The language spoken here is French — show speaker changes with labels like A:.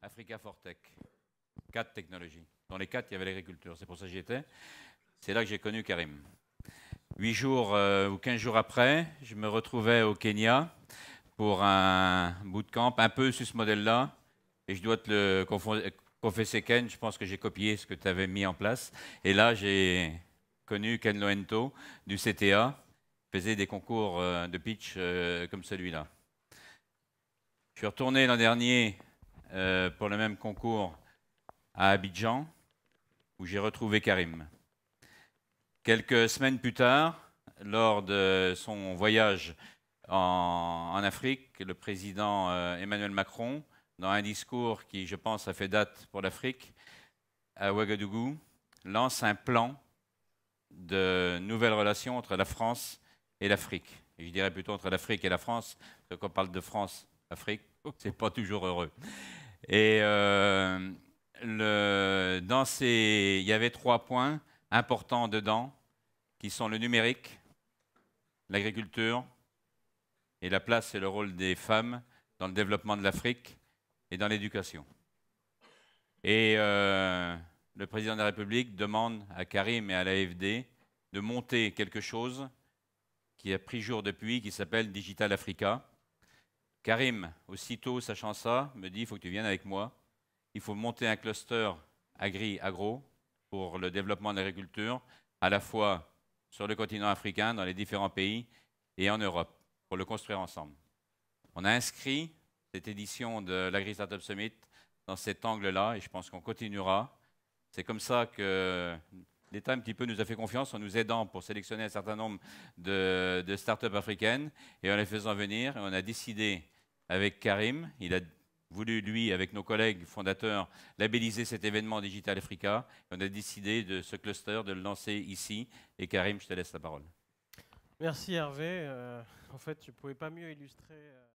A: Africa for Tech. 4 technologies. Dans les 4, il y avait l'agriculture. C'est pour ça que j'y étais. C'est là que j'ai connu Karim. 8 jours ou 15 jours après, je me retrouvais au Kenya pour un bootcamp un peu sur ce modèle-là. Et je dois te le confesser, Ken, je pense que j'ai copié ce que tu avais mis en place. Et là, j'ai connu Ken Loento du CTA, qui faisait des concours de pitch comme celui-là. Je suis retourné l'an dernier pour le même concours à Abidjan, où j'ai retrouvé Karim. Quelques semaines plus tard, lors de son voyage en Afrique, le président Emmanuel Macron, dans un discours qui, je pense, a fait date pour l'Afrique, à Ouagadougou, lance un plan de nouvelles relations entre la France et l'Afrique. Et je dirais plutôt entre l'Afrique et la France, parce que quand on parle de France, Afrique, c'est pas toujours heureux. Et il y avait 3 points importants dedans, qui sont le numérique, l'agriculture et la place et le rôle des femmes dans le développement de l'Afrique et dans l'éducation. Et le président de la République demande à Karim et à l'AFD de monter quelque chose qui a pris jour depuis, qui s'appelle Digital Africa. Karim, aussitôt sachant ça, me dit « il faut que tu viennes avec moi, il faut monter un cluster agro pour le développement de l'agriculture, à la fois sur le continent africain, dans les différents pays, et en Europe, pour le construire ensemble. » On a inscrit cette édition de l'Agri Startup Summit dans cet angle-là, et je pense qu'on continuera. C'est comme ça que l'État un petit peu nous a fait confiance en nous aidant pour sélectionner un certain nombre de startups africaines, et en les faisant venir, on a décidé avec Karim, il a voulu, lui, avec nos collègues fondateurs, labelliser cet événement Digital Africa. On a décidé de ce cluster, de le lancer ici. Et Karim, je te laisse la parole.
B: Merci Hervé. En fait, tu ne pouvais pas mieux illustrer...